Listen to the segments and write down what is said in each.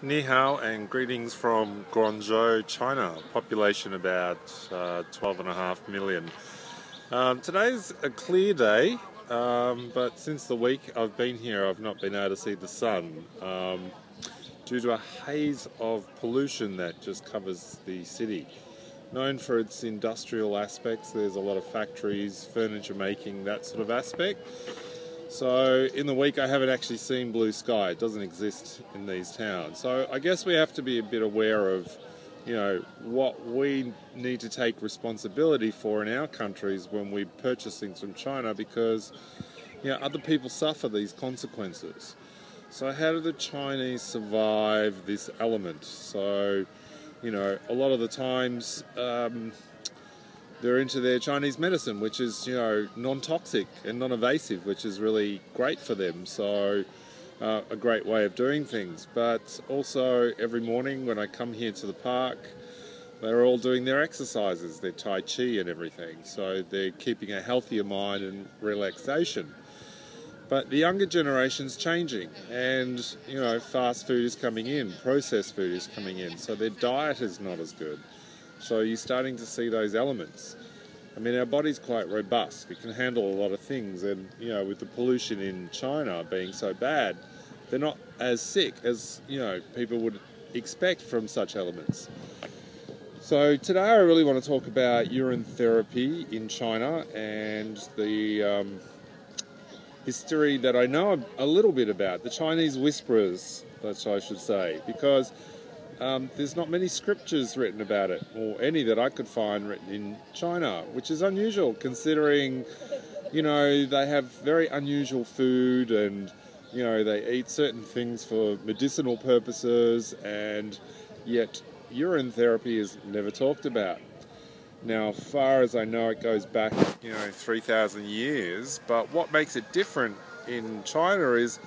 Ni hao and greetings from Guangzhou, China. Population about 12.5 million. Today's a clear day, but since the week I've been here I've not been able to see the sun due to a haze of pollution that just covers the city. Known for its industrial aspects, there's a lot of factories, furniture making, that sort of aspect. So in the week I haven't actually seen blue sky. It doesn't exist in these towns. So I guess we have to be a bit aware of, what we need to take responsibility for in our countries when we purchase things from China, because, other people suffer these consequences. So how do the Chinese survive this element? So, a lot of the times, they're into their Chinese medicine, which is, non-toxic and non-invasive, which is really great for them. So a great way of doing things. But also every morning when I come here to the park, they're all doing their exercises, their Tai Chi and everything. So they're keeping a healthier mind and relaxation. But the younger generation's changing, and, fast food is coming in, processed food is coming in, so their diet is not as good. So you're starting to see those elements. I mean, our body's quite robust. It can handle a lot of things, and, with the pollution in China being so bad, they're not as sick as, people would expect from such elements. So today I really want to talk about urine therapy in China and the history that I know a little bit about, the Chinese wispers, that I should say, because there's not many scriptures written about it, or any that I could find written in China, which is unusual considering, they have very unusual food, and, they eat certain things for medicinal purposes, and yet urine therapy is never talked about. Now, as far as I know, it goes back, 3,000 years, but what makes it different in China is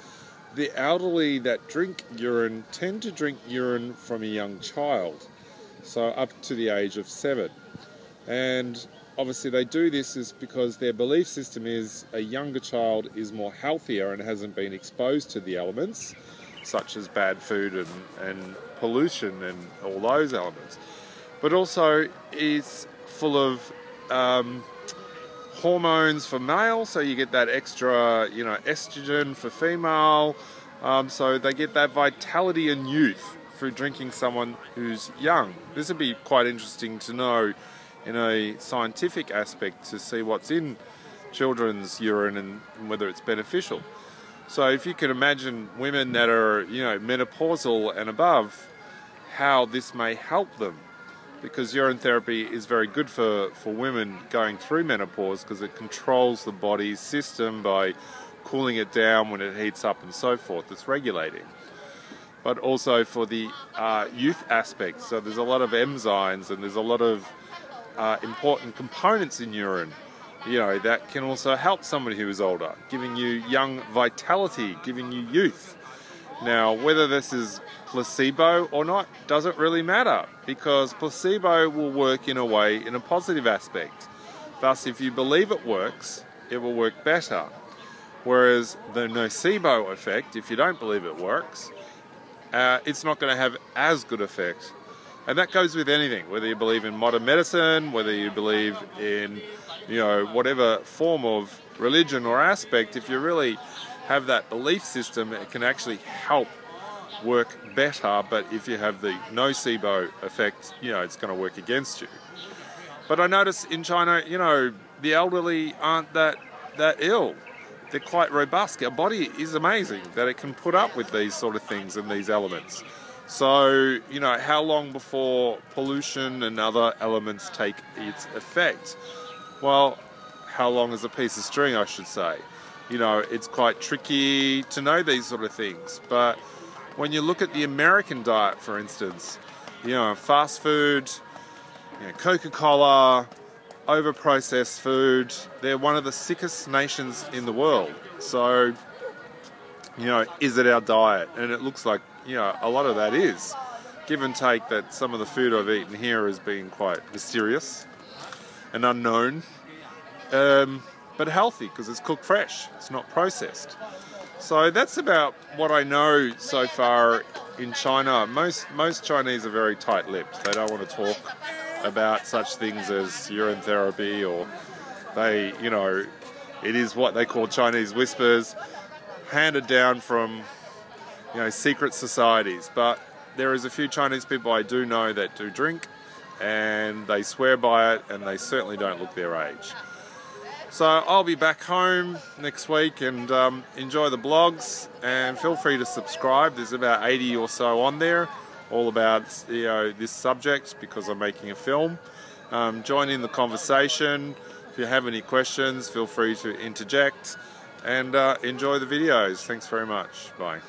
the elderly that drink urine tend to drink urine from a young child, so up to the age of 7. And obviously they do this is because their belief system is a younger child is more healthier and hasn't been exposed to the elements, such as bad food and pollution and all those elements. But also is full of hormones for male, so you get that extra, estrogen for female, so they get that vitality and youth through drinking someone who's young. This would be quite interesting to know in a scientific aspect, to see what's in children's urine and whether it's beneficial. So if you can imagine women that are, menopausal and above, how this may help them. Because urine therapy is very good for women going through menopause, because it controls the body's system by cooling it down when it heats up and so forth. It's regulating. But also for the youth aspect. So there's a lot of enzymes and there's a lot of important components in urine, that can also help somebody who is older, giving you young vitality, giving you youth. Now, whether this is placebo or not doesn't really matter, because placebo will work in a way in a positive aspect. Thus, if you believe it works, it will work better. Whereas the nocebo effect, if you don't believe it works, it's not going to have as good effect. And that goes with anything, whether you believe in modern medicine, whether you believe in, whatever form of religion or aspect. If you really have that belief system, it can actually help work better. But if you have the nocebo effect, it's going to work against you. But I notice in China, the elderly aren't that ill. They're quite robust. Our body is amazing that it can put up with these sort of things and these elements. So, how long before pollution and other elements take its effect? Well, how long is a piece of string, I should say. It's quite tricky to know these sort of things. But when you look at the American diet, for instance, fast food, Coca-Cola, over-processed food, they're one of the sickest nations in the world. So, is it our diet? And it looks like, a lot of that is. Give and take that some of the food I've eaten here has been quite mysterious and unknown, but healthy because it's cooked fresh, it's not processed. So that's about what I know so far in China, most Chinese are very tight-lipped. They don't want to talk about such things as urine therapy, or they, you know, it is what they call Chinese whispers, handed down from, you know, secret societies. But there is a few Chinese people I do know that do drink, and they swear by it, and they certainly don't look their age. So I'll be back home next week, and enjoy the blogs, and feel free to subscribe. There's about 80 or so on there, all about, you know, this subject, because I'm making a film. Join in the conversation. If you have any questions, feel free to interject, and enjoy the videos. Thanks very much. Bye.